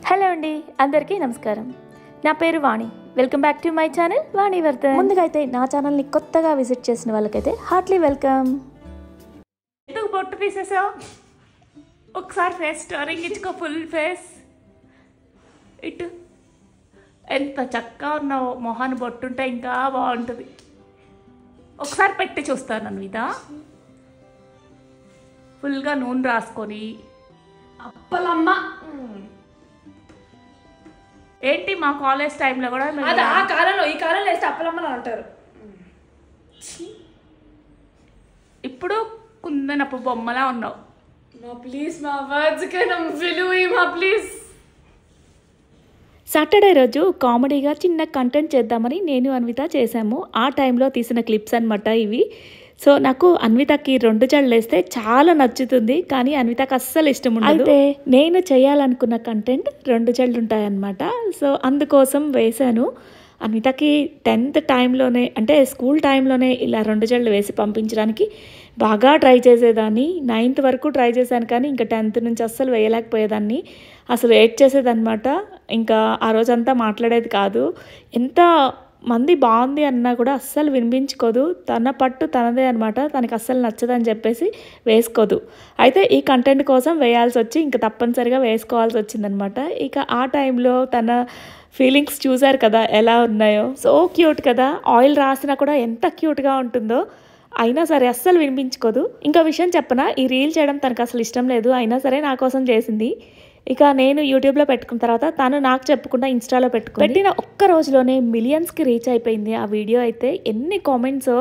Hello అండి, అందరికీ నమస్కారం. నా పేరు Vani. Welcome back to my channel Vani Vardhan. ముందుగా అయితే నా ఛానల్ని కొత్తగా విజిట్ చేసిన వాళ్ళకైతే హార్ట్లీ వెల్కమ్. ఎందుకు బొట్టు తీసేసావు? ఒకసారి ఫేస్ స్టోరింగ్ ఇచ్చుకో, ఫుల్ ఫేస్ ఇటు. ఎంత చక్కగా ఉన్నావు, మొహాన్ని బొట్టుంటే ఇంకా బాగుంటుంది. ఒకసారి పెట్టి చూస్తాను అన్విత. ఫుల్గా నూనె రాసుకొని అప్పలమ్మ. ఏంటి మా కాలేజ్ టైంలో కూడా ఆ కాలంలో ఈ కాలంలో వేస్తే అప్పలమ్మని అంటారు. ఇప్పుడు కుందనప్పు బొమ్మలా ఉన్నావు. మా ప్లీజ్ మా వర్డ్స్కే విలువ మా ప్లీజ్. సాటర్డే రోజు కామెడీగా చిన్న కంటెంట్ చేద్దామని నేను అన్విత చేశాము. ఆ టైంలో తీసిన క్లిప్స్ అనమాట ఇవి. సో నాకు అన్వితకి 2 జడలు వేస్తే చాలా నచ్చుతుంది, కానీ అన్వితకి అస్సలు ఇష్టం ఉండదు. అయితే నేను చేయాలనుకున్న కంటెంట్ 2 జడలు ఉంటాయన్నమాట. సో అందుకోసం వేశాను. అన్వితకి 10th టైంలోనే, అంటే స్కూల్ టైంలోనే ఇలా 2 జడలు వేసి పంపించడానికి బాగా ట్రై చేసేదాన్ని. 9th వరకు ట్రై చేశాను, కానీ ఇంకా 10th నుంచి అస్సలు వేయలేకపోయేదాన్ని. అసలు ఏడ్ చేసేదన్నమాట. ఇంకా ఆ రోజంతా మాట్లాడేది కాదు. ఎంత మంది బాగుంది అన్నా కూడా అస్సలు వినిపించుకోదు. తన పట్టు తనదే అనమాట. తనకి అస్సలు నచ్చదని చెప్పేసి వేసుకోదు. అయితే ఈ కంటెంట్ కోసం వేయాల్సి వచ్చి ఇంకా తప్పనిసరిగా వేసుకోవాల్సి వచ్చిందనమాట. ఇక ఆ టైంలో తన ఫీలింగ్స్ చూశారు కదా ఎలా ఉన్నాయో. సో క్యూట్ కదా, ఆయిల్ రాసినా కూడా ఎంత క్యూట్గా ఉంటుందో. అయినా సరే అస్సలు వినిపించుకోదు. ఇంకా విషయం చెప్పనా, ఈ రీల్ చేయడం తనకు అసలు ఇష్టం లేదు. అయినా సరే నా కోసం చేసింది. ఇక నేను యూట్యూబ్లో పెట్టుకున్న తర్వాత తను నాకు చెప్పకుండా ఇన్స్టాలో పెట్టిన ఒక్క రోజులోనే మిలియన్స్కి రీచ్ అయిపోయింది ఆ వీడియో. అయితే ఎన్ని కామెంట్స్,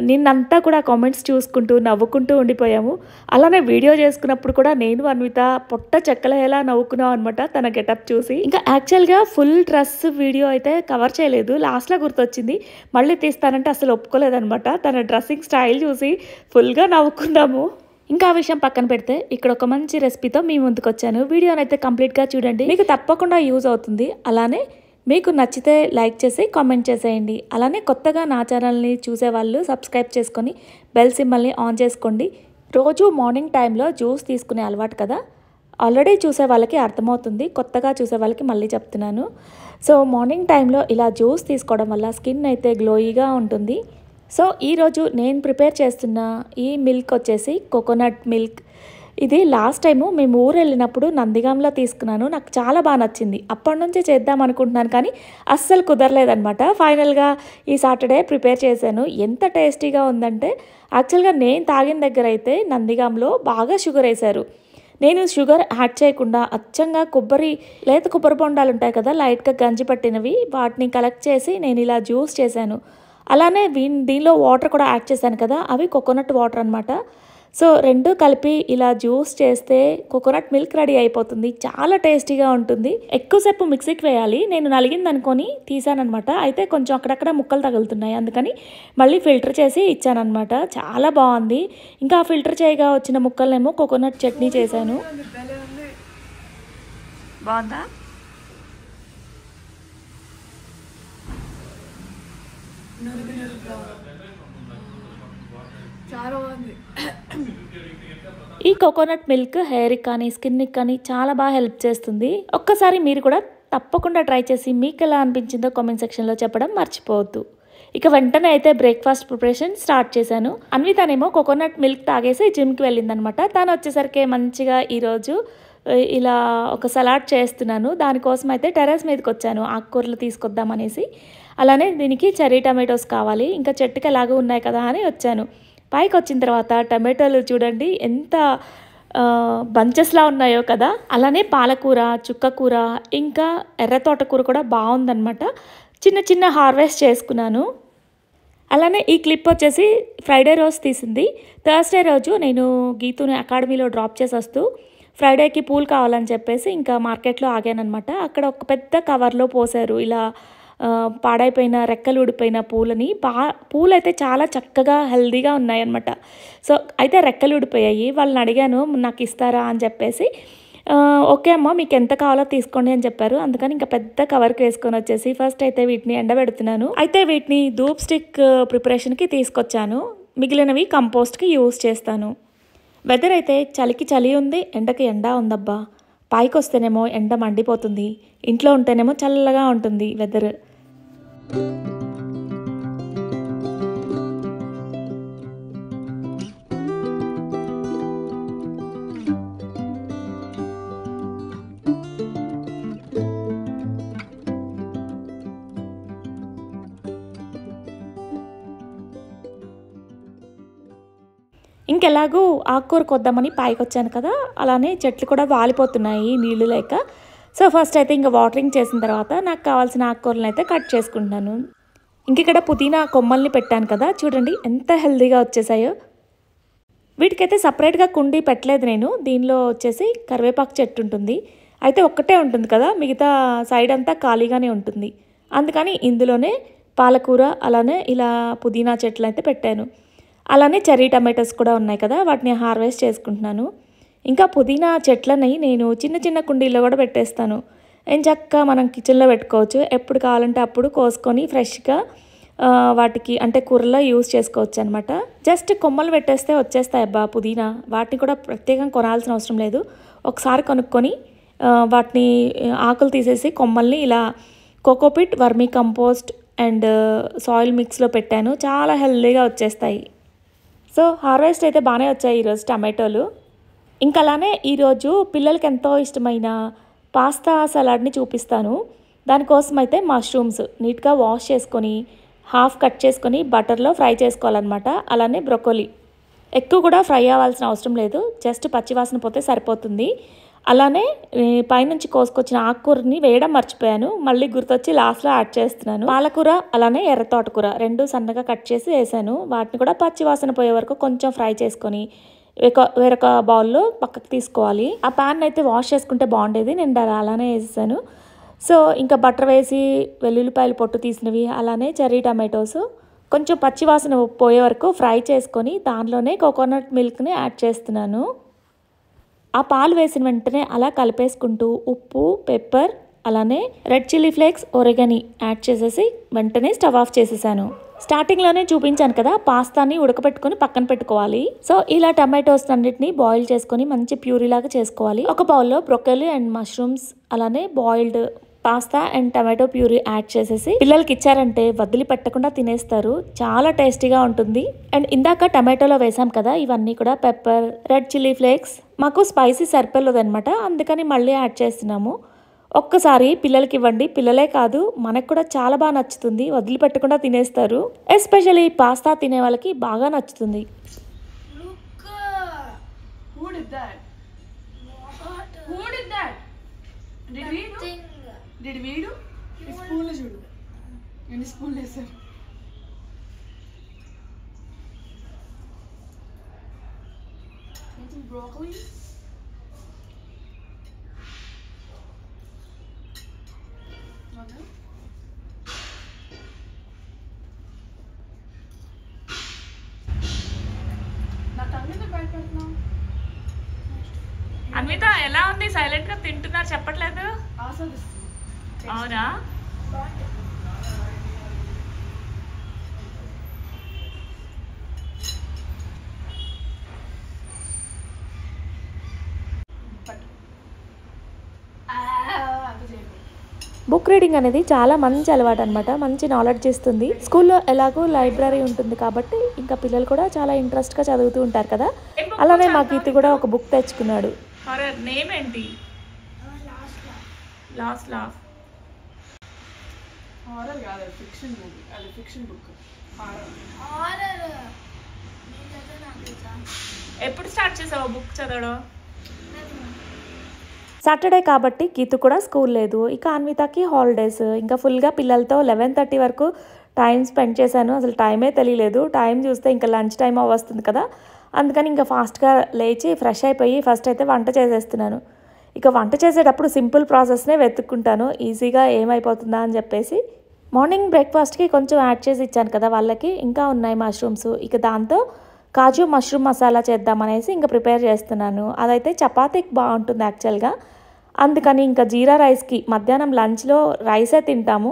నిన్నంతా కూడా కామెంట్స్ చూసుకుంటూ నవ్వుకుంటూ ఉండిపోయాము. అలానే వీడియో చేసుకున్నప్పుడు కూడా నేను అన్విత పొట్ట చెక్కలయ్యేలా నవ్వుకున్నాం అనమాట తన గెటప్ చూసి. ఇంకా యాక్చువల్గా ఫుల్ డ్రెస్ వీడియో అయితే కవర్ చేయలేదు. లాస్ట్లో గుర్తొచ్చింది, మళ్ళీ తీస్తానంటే అసలు ఒప్పుకోలేదనమాట. తన డ్రెస్సింగ్ స్టైల్ చూసి ఫుల్గా నవ్వుకున్నాము. ఇంకా ఆ విషయం పక్కన పెడితే ఇక్కడ ఒక మంచి రెసిపీతో మీ ముందుకు వచ్చాను. వీడియోని అయితే కంప్లీట్గా చూడండి, మీకు తప్పకుండా యూజ్ అవుతుంది. అలానే మీకు నచ్చితే లైక్ చేసి కామెంట్ చేసేయండి. అలానే కొత్తగా నా ఛానల్ని చూసేవాళ్ళు సబ్స్క్రైబ్ చేసుకొని బెల్ సింబల్ని ఆన్ చేసుకోండి. రోజు మార్నింగ్ టైంలో జ్యూస్ తీసుకునే అలవాటు కదా, ఆల్రెడీ చూసే వాళ్ళకి అర్థమవుతుంది, కొత్తగా చూసే వాళ్ళకి మళ్ళీ చెప్తున్నాను. సో మార్నింగ్ టైంలో ఇలా జ్యూస్ తీసుకోవడం వల్ల స్కిన్ అయితే గ్లోయిగా ఉంటుంది. సో ఈరోజు నేను ప్రిపేర్ చేస్తున్న ఈ మిల్క్ వచ్చేసి కోకోనట్ మిల్క్. ఇది లాస్ట్ టైము మేము ఊరు వెళ్ళినప్పుడు నందిగాంలో తీసుకున్నాను. నాకు చాలా బాగా నచ్చింది. అప్పటి నుంచి చేద్దాం అనుకుంటున్నాను, కానీ అస్సలు కుదరలేదనమాట. ఫైనల్గా ఈ సాటర్డే ప్రిపేర్ చేశాను. ఎంత టేస్టీగా ఉందంటే, యాక్చువల్గా నేను తాగిన దగ్గర అయితే నందిగాంలో బాగా షుగర్ వేశారు. నేను షుగర్ యాడ్ చేయకుండా అచ్చంగా లేత కొబ్బరి బొండాలు ఉంటాయి కదా, లైట్గా గంజి పట్టినవి, వాటిని కలెక్ట్ చేసి నేను ఇలా జ్యూస్ చేశాను. అలానే దీనిలో వాటర్ కూడా యాడ్ చేశాను కదా, అవి కోకోనట్ వాటర్ అనమాట. సో 2 కలిపి ఇలా జ్యూస్ చేస్తే కోకోనట్ మిల్క్ రెడీ అయిపోతుంది. చాలా టేస్టీగా ఉంటుంది. ఎక్కువసేపు మిక్సీకి వేయాలి. నేను నలిగింది అనుకొని తీసానమాట. అయితే కొంచెం అక్కడక్కడ ముక్కలు తగులుతున్నాయి, అందుకని మళ్ళీ ఫిల్టర్ చేసి ఇచ్చానమాట. చాలా బాగుంది. ఇంకా ఫిల్టర్ చేయగా వచ్చిన ముక్కలనేమో కోకోనట్ చట్నీ చేశాను. బాగుందా? చాలా బాగుంది. ఈ కోకోనట్ మిల్క్ హెయిర్కి కానీ స్కిన్కి కానీ చాలా బాగా హెల్ప్ చేస్తుంది. ఒక్కసారి మీరు కూడా తప్పకుండా ట్రై చేసి మీకు ఎలా అనిపించిందో కామెంట్ సెక్షన్లో చెప్పడం మర్చిపోవద్దు. ఇక వెంటనే అయితే బ్రేక్ఫాస్ట్ ప్రిపరేషన్ స్టార్ట్ చేశాను. అన్వితనేమో కోకోనట్ మిల్క్ తాగేసి జిమ్కి వెళ్ళిందనమాట. తను వచ్చేసరికి మంచిగా ఈరోజు ఇలా ఒక సలాడ్ చేస్తున్నాను. దానికోసం అయితే టెర్రస్ మీదకి వచ్చాను ఆకుకూరలు తీసుకొద్దామనేసి. అలానే దీనికి చెర్రీ టమాటోస్ కావాలి, ఇంకా చెట్టుకి ఎలాగో ఉన్నాయి కదా అని వచ్చాను. పైకి వచ్చిన తర్వాత టమాటోలు చూడండి ఎంత బంచెస్లా ఉన్నాయో కదా. అలానే పాలకూర, చుక్కకూర, ఇంకా ఎర్ర తోటకూర కూడా బాగుందనమాట. చిన్న చిన్న హార్వెస్ట్ చేసుకున్నాను. అలానే ఈ క్లిప్ వచ్చేసి ఫ్రైడే రోజు తీసింది. థర్స్డే రోజు నేను గీతుని అకాడమీలో డ్రాప్ చేసి వస్తూ ఫ్రైడేకి పూలు కావాలని చెప్పేసి ఇంకా మార్కెట్లో ఆగానమాట. అక్కడ ఒక పెద్ద కవర్లో పోసారు ఇలా పాడైపోయిన రెక్కలు ఊడిపోయిన పూలని. పూలు అయితే చాలా చక్కగా హెల్దీగా ఉన్నాయన్నమాట. సో అయితే రెక్కలు ఊడిపోయాయి. వాళ్ళని అడిగాను నాకు ఇస్తారా అని చెప్పేసి. ఓకే అమ్మ, మీకు ఎంత కావాలో తీసుకోండి అని చెప్పారు. అందుకని ఇంకా పెద్ద కవర్కి వేసుకొని వచ్చేసి ఫస్ట్ అయితే వీటిని ఎండబెడుతున్నాను. అయితే వీటిని ధూప్ స్టిక్ ప్రిపరేషన్కి తీసుకొచ్చాను. మిగిలినవి కంపోస్ట్కి యూజ్ చేస్తాను. వెదర్ అయితే చలికి చలి ఉంది, ఎండకి ఎండ ఉందబ్బా. పైకి వస్తేనేమో ఎండ మండిపోతుంది, ఇంట్లో ఉంటేనేమో చల్లగా ఉంటుంది వెదర్. ఇంకెలాగూ ఆకుకూర కొద్దామని పైకి వచ్చాను కదా, అలానే చెట్లు కూడా వాలిపోతున్నాయి నీళ్లు లేక. సో ఫస్ట్ అయితే ఇంకా వాటరింగ్ చేసిన తర్వాత నాకు కావాల్సిన ఆకుకూరలను అయితే కట్ చేసుకుంటున్నాను. ఇక్కడ పుదీనా కొమ్మల్ని పెట్టాను కదా, చూడండి ఎంత హెల్తీగా వచ్చేసాయో. వీటికైతే సపరేట్గా కుండీ పెట్టలేదు నేను. దీనిలో వచ్చేసి కరివేపాకు చెట్టు ఉంటుంది, అయితే ఒక్కటే ఉంటుంది కదా, మిగతా సైడ్ అంతా ఖాళీగానే ఉంటుంది. అందుకని ఇందులోనే పాలకూర అలానే ఇలా పుదీనా చెట్లు అయితే పెట్టాను. అలానే చెర్రీ టమాటోస్ కూడా ఉన్నాయి కదా, వాటిని హార్వెస్ట్ చేసుకుంటున్నాను. ఇంకా పుదీనా చెట్లని నేను చిన్న చిన్న కుండీల్లో కూడా పెట్టేస్తాను. చక్కగా మనం కిచెన్లో పెట్టుకోవచ్చు, ఎప్పుడు కావాలంటే అప్పుడు కోసుకొని ఫ్రెష్గా వాటికి అంటే కూరలో యూజ్ చేసుకోవచ్చు అనమాట. జస్ట్ కొమ్మలు పెట్టేస్తే వచ్చేస్తాయి అబ్బా పుదీనా. వాటిని కూడా ప్రత్యేకంగా కొనాల్సిన అవసరం లేదు. ఒకసారి కొనుక్కొని వాటిని ఆకులు తీసేసి కొమ్మల్ని ఇలా cocopeat, vermicompost and soil మిక్స్లో పెట్టాను. చాలా హెల్తీగా వచ్చేస్తాయి. సో హార్వెస్ట్ అయితే బాగానే వచ్చాయి ఈరోజు టమాటోలు. ఇంకా అలానే ఈరోజు పిల్లలకి ఎంతో ఇష్టమైన పాస్తా సలాడ్ని చూపిస్తాను. దానికోసం అయితే మష్రూమ్స్ నీట్గా వాష్ చేసుకొని హాఫ్ కట్ చేసుకొని బటర్లో ఫ్రై చేసుకోవాలన్నమాట. అలానే బ్రొకోలీ ఎక్కువ కూడా ఫ్రై అవ్వాల్సిన అవసరం లేదు, జస్ట్ పచ్చివాసన పోతే సరిపోతుంది. అలానే పైనుంచి కోసుకొచ్చిన ఆకుకూరని వేయడం మర్చిపోయాను, మళ్ళీ గుర్తొచ్చి లాస్ట్లో యాడ్ చేస్తున్నాను. పాలకూర అలానే ఎర్ర తోటకూర రెండు సన్నగా కట్ చేసి వేసాను. వాటిని కూడా పచ్చివాసన పోయే వరకు కొంచెం ఫ్రై చేసుకొని వేరొక బౌల్లో పక్కకు తీసుకోవాలి. ఆ ప్యాన్ అయితే వాష్ చేసుకుంటే బాగుండేది, నేను అలానే వేసాను. సో ఇంకా బటర్ వేసి వెల్లుల్లిపాయలు పొట్టు తీసినవి అలానే చెర్రీ టమాటోస్ కొంచెం పచ్చివాసన పోయే వరకు ఫ్రై చేసుకొని దానిలోనే కోకోనట్ మిల్క్ని యాడ్ చేస్తున్నాను. ఆ పాలు వేసిన వెంటనే అలా కలిపేసుకుంటూ ఉప్పు, పెప్పర్ అలానే రెడ్ చిల్లీ ఫ్లేక్స్, ఒరిగని యాడ్ చేసేసి వెంటనే స్టవ్ ఆఫ్ చేసేసాను. స్టార్టింగ్లోనే చూపించాను కదా, పాస్తాని ఉడకబెట్టుకొని పక్కన పెట్టుకోవాలి. సో ఇలా టమాటోస్ అన్నిటిని బాయిల్ చేసుకొని మంచి ప్యూరీ లాగా చేసుకోవాలి. ఒక బౌల్లో బ్రొకోలీ అండ్ మష్రూమ్స్ అలానే boiled pasta and tomato puree add చేసేసి పిల్లలకి ఇచ్చారంటే వదిలి పెట్టకుండా తినేస్తారు. చాలా టేస్టీగా ఉంటుంది. అండ్ ఇందాక టమాటోలో వేసాం కదా, ఇవన్నీ కూడా పెప్పర్, రెడ్ చిల్లీ ఫ్లేక్స్, మాకు స్పైసీ సరిపోలేదన్నమాట, అందుకని మళ్ళీ యాడ్ చేస్తున్నాము. ఒక్కసారి పిల్లలకి ఇవ్వండి, పిల్లలే కాదు మనకు కూడా చాలా బాగా నచ్చుతుంది, వదిలిపెట్టకుండా తినేస్తారు. ఎస్పెషల్లీ పాస్తా తినే వాళ్ళకి బాగా నచ్చుతుంది. Did we do? Spoon is good. And spoon lesser. Want some broccoli? Okay. నా tongue మీద భయపడుతున్నా. అన్విత ఎలా ఉంది? సైలెంట్ గా తింటున్నారు, చెప్పట్లేదు. ఆస్వాదిస్తున్నా. అవునా? బుక్ రీడింగ్ అనేది చాలా మంచి అలవాటు అనమాట, మంచి నాలెడ్జ్ ఇస్తుంది. స్కూల్లో ఎలాగో లైబ్రరీ ఉంటుంది కాబట్టి ఇంకా పిల్లలు కూడా చాలా ఇంట్రెస్ట్గా చదువుతూ ఉంటారు కదా. అలానే మా గీత కూడా ఒక బుక్ తెచ్చుకున్నాడు. నేమ్ ఏంటి? Last laugh. హారర్ కాదు, ఫిక్షన్ మూవీ, అది ఫిక్షన్ బుక్. ఎప్పుడు స్టార్ట్ చేసావు బుక్ చదవడం? సాటర్డే కాబట్టి గీతు కూడా స్కూల్ లేదు, ఇక అన్వితకి హాలిడేస్. ఇంకా ఫుల్గా పిల్లలతో 11:30 వరకు టైం స్పెండ్ చేశాను. అసలు టైమే తెలియలేదు. టైం చూస్తే ఇంకా లంచ్ టైం వస్తుంది కదా, అందుకని ఇంకా ఫాస్ట్గా లేచి ఫ్రెష్ అయిపోయి ఫస్ట్ అయితే వంట చేసేస్తున్నాను. ఇక వంట చేసేటప్పుడు సింపుల్ ప్రాసెస్నే వెతుక్కుంటాను, ఈజీగా ఏమైపోతుందా అని చెప్పేసి. మార్నింగ్ బ్రేక్ఫాస్ట్కి కొంచెం యాడ్ చేసి ఇచ్చాను కదా వాళ్ళకి, ఇంకా ఉన్నాయి మష్రూమ్స్. ఇక దాంతో కాజు మష్రూమ్ మసాలా చేద్దామనేసి ఇంకా ప్రిపేర్ చేస్తున్నాను. అదైతే చపాతీకి బాగుంటుంది యాక్చువల్గా, అందుకని ఇంకా జీరా రైస్కి మధ్యాహ్నం లంచ్లో రైసే తింటాము,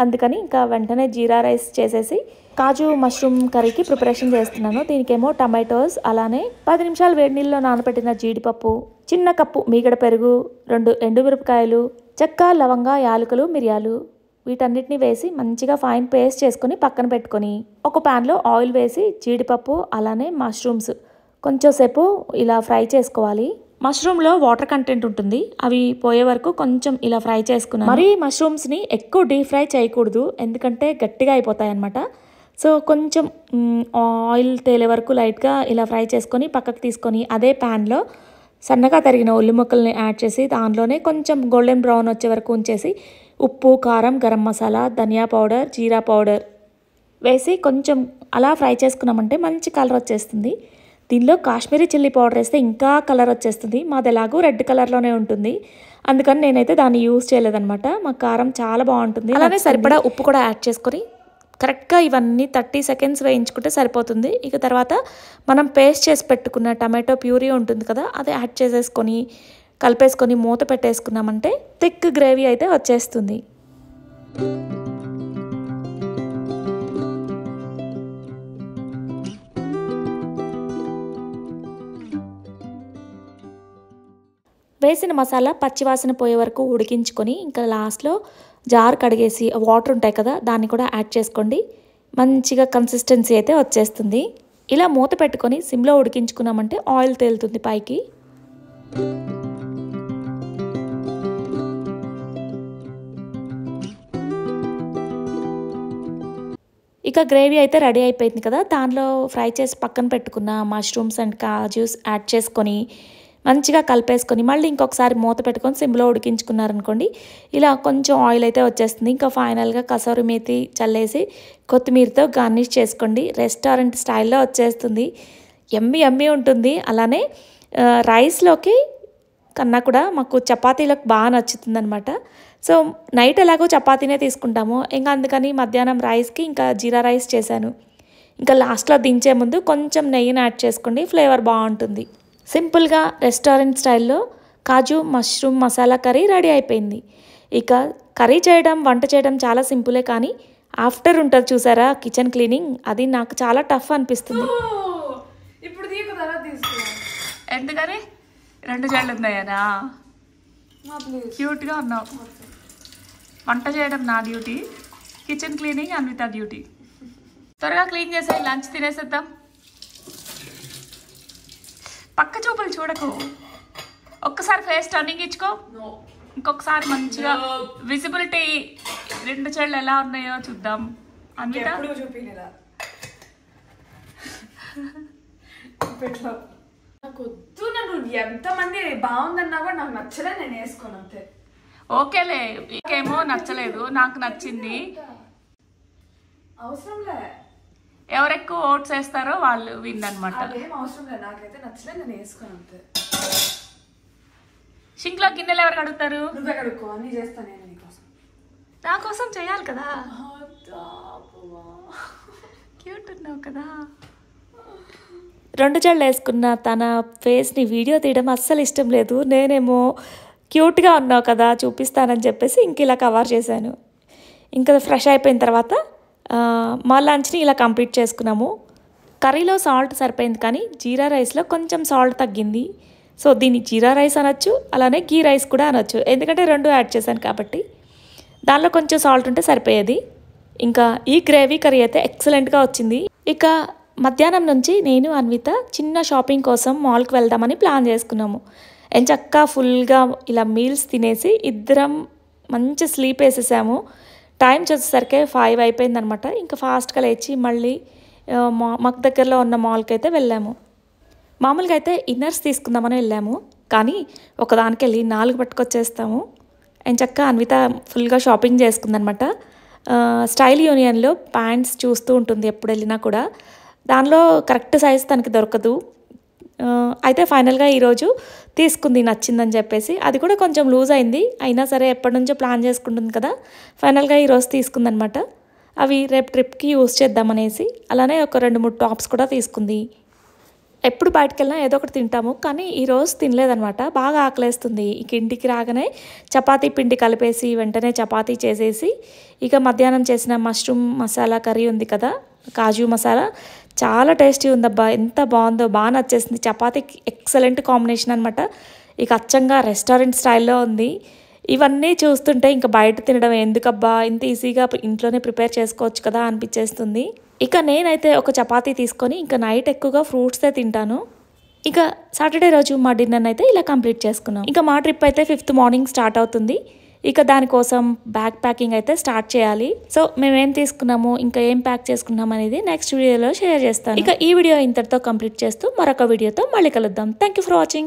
అందుకని ఇంకా వెంటనే జీరా రైస్ చేసేసి కాజు మష్రూమ్ కర్రీకి ప్రిపరేషన్ చేస్తున్నాను. దీనికేమో టమాటోస్ అలానే 10 నిమిషాలు వేడి నీళ్ళలో నానబెట్టిన జీడిపప్పు, చిన్న కప్పు మీగడ పెరుగు, 2 ఎండుమిరపకాయలు, చెక్క, లవంగ, యాలకులు, మిరియాలు వీటన్నిటిని వేసి మంచిగా ఫైన్ పేస్ట్ చేసుకొని పక్కన పెట్టుకొని ఒక ప్యాన్లో ఆయిల్ వేసి జీడిపప్పు అలానే మష్రూమ్స్ కొంచెం సేపు ఇలా ఫ్రై చేసుకోవాలి. మష్రూమ్లో వాటర్ కంటెంట్ ఉంటుంది, అవి పోయే వరకు కొంచెం ఇలా ఫ్రై చేసుకున్నాను. మరి మష్రూమ్స్ని ఎక్కువ డీప్ ఫ్రై చేయకూడదు, ఎందుకంటే గట్టిగా అయిపోతాయి అన్నమాట. సో కొంచెం ఆయిల్ తేలే వరకు లైట్గా ఇలా ఫ్రై చేసుకొని పక్కకు తీసుకొని అదే ప్యాన్లో సన్నగా తరిగిన ఉల్లి ముక్కల్ని యాడ్ చేసి దానిలోనే కొంచెం గోల్డెన్ బ్రౌన్ వచ్చే వరకు ఉంచేసి ఉప్పు, కారం, గరం మసాలా, ధనియా పౌడర్, జీరా పౌడర్ వేసి కొంచెం అలా ఫ్రై చేసుకున్నామంటే మంచి కలర్ వచ్చేస్తుంది. దీనిలో కాశ్మీరీ చిల్లీ పౌడర్ వేస్తే ఇంకా కలర్ వచ్చేస్తుంది. మాది ఎలాగో రెడ్ కలర్లోనే ఉంటుంది, అందుకని నేనైతే దాన్ని యూజ్ చేయలేదన్నమాట. మా కారం చాలా బాగుంటుంది. అలానే సరిపడా ఉప్పు కూడా యాడ్ చేసుకొని కరెక్ట్గా ఇవన్నీ 30 సెకండ్స్ వేయించుకుంటే సరిపోతుంది. ఇక తర్వాత మనం పేస్ట్ చేసి పెట్టుకున్న టమాటో ప్యూరీ ఉంటుంది కదా, అది యాడ్ చేసేసుకొని కలిపేసుకొని మూత పెట్టేసుకున్నామంటే థిక్ గ్రేవీ అయితే వచ్చేస్తుంది. వేసిన మసాలా పచ్చివాసన పోయే వరకు ఉడికించుకొని ఇంకా లాస్ట్లో జార్ కడిగేసి వాటర్ ఉంటాయి కదా దాన్ని కూడా యాడ్ చేసుకోండి. మంచిగా కన్సిస్టెన్సీ అయితే వచ్చేస్తుంది. ఇలా మూత పెట్టుకొని సిమ్లో ఉడికించుకున్నామంటే ఆయిల్ తేలుతుంది పైకి. ఇక గ్రేవీ అయితే రెడీ అయిపోయింది కదా, దానిలో ఫ్రై చేసి పక్కన పెట్టుకున్న మష్రూమ్స్ అండ్ కాజూస్ యాడ్ చేసుకొని మంచిగా కలిపేసుకొని మళ్ళీ ఇంకొకసారి మూత పెట్టుకొని సిమ్లో ఉడికించుకున్నారనుకోండి ఇలా కొంచెం ఆయిల్ అయితే వచ్చేస్తుంది. ఇంకా ఫైనల్గా కసూరి మేతి చల్లేసి కొత్తిమీరతో గార్నిష్ చేసుకోండి. రెస్టారెంట్ స్టైల్లో వచ్చేస్తుంది. యమ్మీ యమ్మీ ఉంటుంది. అలానే రైస్లోకి కన్నా కూడా మాకు చపాతీలకు బాగా నచ్చుతుంది అనమాట. సో నైట్ ఎలాగో చపాతీనే తీసుకుంటాము, ఇంకా అందుకని మధ్యాహ్నం రైస్కి ఇంకా జీరా రైస్ చేశాను. ఇంకా లాస్ట్లో దించే ముందు కొంచెం నెయ్యిని యాడ్ చేసుకోండి, ఫ్లేవర్ బాగుంటుంది. సింపుల్గా రెస్టారెంట్ స్టైల్లో కాజు మష్రూమ్ మసాలా కర్రీ రెడీ అయిపోయింది. ఇక కర్రీ చేయడం, వంట చేయడం చాలా సింపులే, కానీ ఆఫ్టర్ ఉంటుంది చూసారా కిచెన్ క్లీనింగ్, అది నాకు చాలా టఫ్ అనిపిస్తుంది. ఇప్పుడు తీకు తర్వాత తీసుకో. ఎందుకని 2 జడలు ఉన్నాయనా? క్యూట్గా ఉన్నావు. వంట చేయడం నా duty, kitchen cleaning Anvitha duty. త్వరగా క్లీన్ చేసే లంచ్ తినేసేద్దాం. పక్క చూపులు చూడకు, ఒక్కసారి ఫేస్ టర్నింగ్ ఇచ్చుకో, ఇంకొకసారి మంచిగా విజిబిలిటీ 2 చెళ్ళు ఎలా ఉన్నాయో చూద్దాం. అన్విత నాకు వద్దు, నన్ను ఎంతమంది బాగుందన్నా కూడా నాకు నచ్చలే, నేను వేసుకోను అంతే. ఓకేలే, మీకేమో నచ్చలేదు, నాకు నచ్చింది. అవసరం లే, ఎవరు ఎక్కువ ఓట్స్ వేస్తారో వాళ్ళు విన్ అనమాట. అదేం అవసరం లేదు, నాకైతే నచ్చలే, నేను వేసుకోను అంతే. షింక్లో గిన్నెలు ఎవరు కడుగుతారు? నువ్వే కడుక్కో, అన్నీ చేస్తా నేను నీకోసం. నా కోసం చేయాలి కదా, క్యూట్ ఉన్నావు కదా. 2 జడలు వేసుకున్న తన ఫేస్ని వీడియో తీయడం అస్సలు ఇష్టం లేదు. నేనేమో క్యూట్గా ఉన్నావు కదా చూపిస్తానని చెప్పేసి ఇంక ఇలా కవర్ చేశాను. ఇంకా ఫ్రెష్ అయిపోయిన తర్వాత మా లంచ్ని ఇలా కంప్లీట్ చేసుకున్నాము. కర్రీలో సాల్ట్ సరిపోయింది, కానీ జీరా రైస్లో కొంచెం సాల్ట్ తగ్గింది. సో దీన్ని జీరా రైస్ అనొచ్చు, అలానే గీ రైస్ కూడా అనొచ్చు, ఎందుకంటే 2 యాడ్ చేశాను కాబట్టి. దానిలో కొంచెం సాల్ట్ ఉంటే సరిపోయేది. ఇంకా ఈ గ్రేవీ కర్రీ అయితే ఎక్సలెంట్గా వచ్చింది. ఇక మధ్యాహ్నం నుంచి నేను అన్విత చిన్న షాపింగ్ కోసం మాల్కి వెళ్దామని ప్లాన్ చేసుకున్నాము. ఎంచక్కా ఫుల్గా ఇలా మీల్స్ తినేసి ఇద్దరం మంచి స్లీప్ వేసేసాము. టైం చూసేసరికి 5 అయిపోయిందనమాట. ఇంకా ఫాస్ట్గా లేచి మళ్ళీ మాకు దగ్గరలో ఉన్న మాల్కి అయితే వెళ్ళాము. మామూలుగా అయితే ఇన్నర్స్ తీసుకుందామని వెళ్ళాము, కానీ ఒకదానికి వెళ్ళి 4 పట్టుకొచ్చేస్తాము. ఎంచక్కా అన్విత ఫుల్గా షాపింగ్ చేసుకుందనమాట. స్టైల్ యూనియన్లో ప్యాంట్స్ చూస్తూ ఉంటుంది ఎప్పుడు వెళ్ళినా కూడా, దానిలో కరెక్ట్ సైజ్ తనకి దొరకదు. అయితే ఫైనల్గా ఈరోజు తీసుకుంది, నచ్చిందని చెప్పేసి. అది కూడా కొంచెం లూజ్ అయింది, అయినా సరే ఎప్పటి నుంచో ప్లాన్ చేసుకుంటుంది కదా, ఫైనల్గా ఈరోజు తీసుకుందనమాట. అవి రేపు ట్రిప్కి యూజ్ చేద్దామనేసి. అలానే ఒక 2-3 టాప్స్ కూడా తీసుకుంది. ఎప్పుడు బయటకు వెళ్ళినా ఏదో ఒకటి తింటాము, కానీ ఈరోజు తినలేదనమాట. బాగా ఆకలేస్తుంది. ఇక ఇంటికి రాగానే చపాతీ పిండి కలిపేసి వెంటనే చపాతీ చేసేసి, ఇక మధ్యాహ్నం చేసిన మష్రూమ్ మసాలా కర్రీ ఉంది కదా, కాజు మసాలా, చాలా టేస్టీ ఉందబ్బా, ఎంత బాగుందో, బాగా నచ్చేసింది. చపాతీకి ఎక్సలెంట్ కాంబినేషన్ అనమాట. ఇక అచ్చంగా రెస్టారెంట్ స్టైల్లో ఉంది. ఇవన్నీ చూస్తుంటే ఇంకా బయట తినడం ఎందుకబ్బా, ఇంత ఈజీగా ఇంట్లోనే ప్రిపేర్ చేసుకోవచ్చు కదా అనిపించేస్తుంది. ఇక నేనైతే ఒక చపాతీ తీసుకొని ఇంకా నైట్ ఎక్కువగా ఫ్రూట్సే తింటాను. ఇక సాటర్డే రోజు మా డిన్నర్ అయితే ఇలా కంప్లీట్ చేసుకున్నాం. ఇంకా మా ట్రిప్ అయితే 5th మార్నింగ్ స్టార్ట్ అవుతుంది. ఇక దానికోసం బ్యాగ్ ప్యాకింగ్ అయితే స్టార్ట్ చేయాలి. సో మేమేం తీసుకున్నాము, ఇంకా ఏం ప్యాక్ చేసుకున్నాం అనేది నెక్స్ట్ వీడియోలో షేర్ చేస్తాను. ఇక ఈ వీడియో ఇంతటితో కంప్లీట్ చేస్తూ మరొక వీడియోతో మళ్ళీ కలుద్దాం. Thank you for watching.